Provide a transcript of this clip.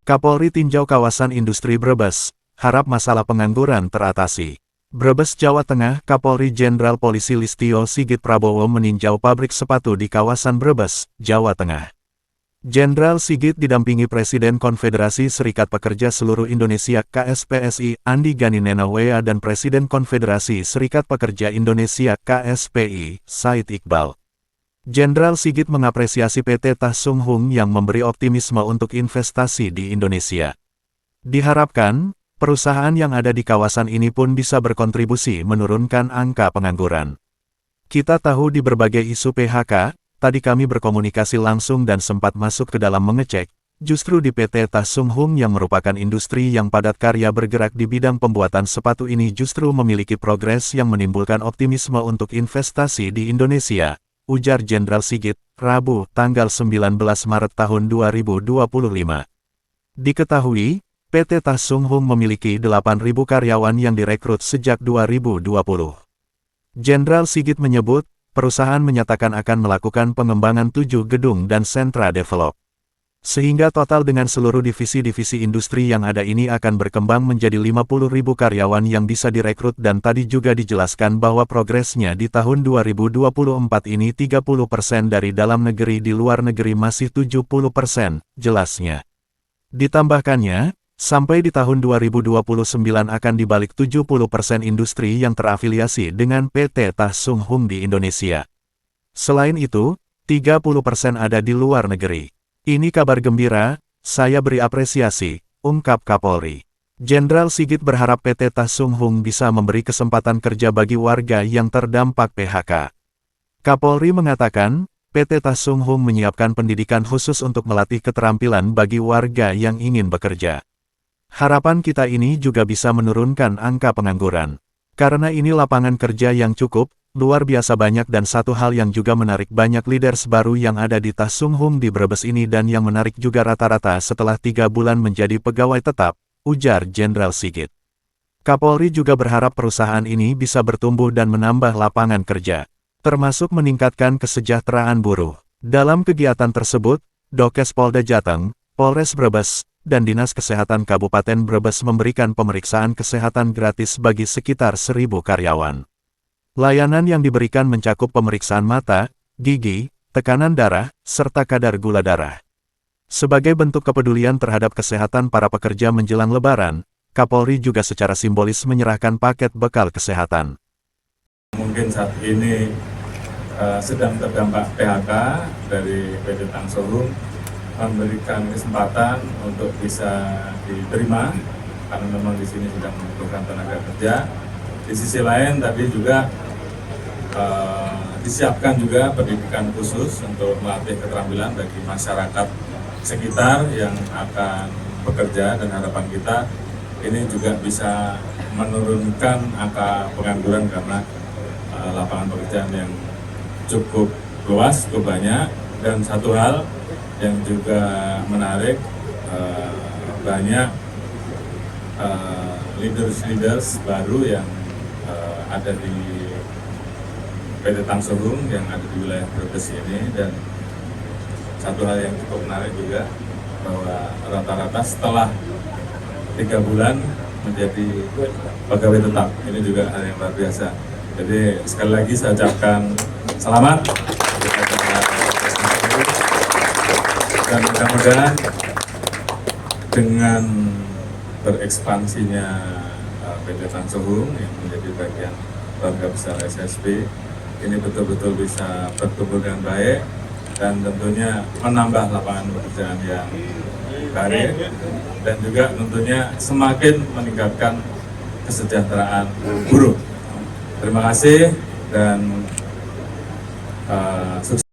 Kapolri tinjau kawasan industri Brebes, harap masalah pengangguran teratasi. Brebes, Jawa Tengah. Kapolri Jenderal Polisi Listio Sigit Prabowo meninjau pabrik sepatu di kawasan Brebes, Jawa Tengah. Jenderal Sigit didampingi Presiden Konfederasi Serikat Pekerja Seluruh Indonesia KSPSI Andi Gani Nenawea dan Presiden Konfederasi Serikat Pekerja Indonesia KSPI Said Iqbal. Jenderal Sigit mengapresiasi PT Tasung Hung yang memberi optimisme untuk investasi di Indonesia. Diharapkan, perusahaan yang ada di kawasan ini pun bisa berkontribusi menurunkan angka pengangguran. Kita tahu di berbagai isu PHK, tadi kami berkomunikasi langsung dan sempat masuk ke dalam mengecek, justru di PT Tasung Hung yang merupakan industri yang padat karya bergerak di bidang pembuatan sepatu ini justru memiliki progres yang menimbulkan optimisme untuk investasi di Indonesia, ujar Jenderal Sigit, Rabu, tanggal 19 Maret tahun 2025. Diketahui, PT Tasung Hung memiliki 8.000 karyawan yang direkrut sejak 2020. Jenderal Sigit menyebut, perusahaan menyatakan akan melakukan pengembangan 7 gedung dan sentra develop. Sehingga total dengan seluruh divisi-divisi industri yang ada ini akan berkembang menjadi 50.000 karyawan yang bisa direkrut dan tadi juga dijelaskan bahwa progresnya di tahun 2024 ini 30% dari dalam negeri, di luar negeri masih 70%, jelasnya. Ditambahkannya, sampai di tahun 2029 akan dibalik 70% industri yang terafiliasi dengan PT Tasung Hung di Indonesia. Selain itu, 30% ada di luar negeri. Ini kabar gembira, saya beri apresiasi, ungkap Kapolri. Jenderal Sigit berharap PT Tasung Hung bisa memberi kesempatan kerja bagi warga yang terdampak PHK. Kapolri mengatakan, PT Tasung Hung menyiapkan pendidikan khusus untuk melatih keterampilan bagi warga yang ingin bekerja. Harapan kita ini juga bisa menurunkan angka pengangguran. Karena ini lapangan kerja yang cukup, luar biasa banyak, dan satu hal yang juga menarik, banyak leaders baru yang ada di Tasung Hung di Brebes ini, dan yang menarik juga rata-rata setelah 3 bulan menjadi pegawai tetap, ujar Jenderal Sigit. Kapolri juga berharap perusahaan ini bisa bertumbuh dan menambah lapangan kerja, termasuk meningkatkan kesejahteraan buruh. Dalam kegiatan tersebut, Dokes Polda Jateng, Polres Brebes, dan Dinas Kesehatan Kabupaten Brebes memberikan pemeriksaan kesehatan gratis bagi sekitar 1.000 karyawan. Layanan yang diberikan mencakup pemeriksaan mata, gigi, tekanan darah, serta kadar gula darah. Sebagai bentuk kepedulian terhadap kesehatan para pekerja menjelang Lebaran, Kapolri juga secara simbolis menyerahkan paket bekal kesehatan. Mungkin saat ini sedang terdampak PHK dari PT Tasung Hung, memberikan kesempatan untuk bisa diterima karena memang di sini sedang membutuhkan tenaga kerja. Di sisi lain tadi juga disiapkan juga pendidikan khusus untuk melatih keterampilan bagi masyarakat sekitar yang akan bekerja, dan harapan kita ini juga bisa menurunkan angka pengangguran karena lapangan pekerjaan yang cukup luas, cukup banyak. Dan satu hal yang juga menarik, banyak leaders baru yang ada di PT Tasung Hung yang ada di wilayah Brebes ini. Dan satu hal yang cukup menarik juga, bahwa rata-rata setelah 3 bulan menjadi pegawai tetap. Ini juga hal yang luar biasa. Jadi sekali lagi saya ucapkan selamat, dan mudah-mudahan dengan berekspansinya PT Tasung Hung yang menjadi bagian keluarga besar SSB, ini betul-betul bisa bertumbuh dengan baik dan tentunya menambah lapangan pekerjaan yang baik, dan juga tentunya semakin meningkatkan kesejahteraan buruh. Terima kasih dan sukses.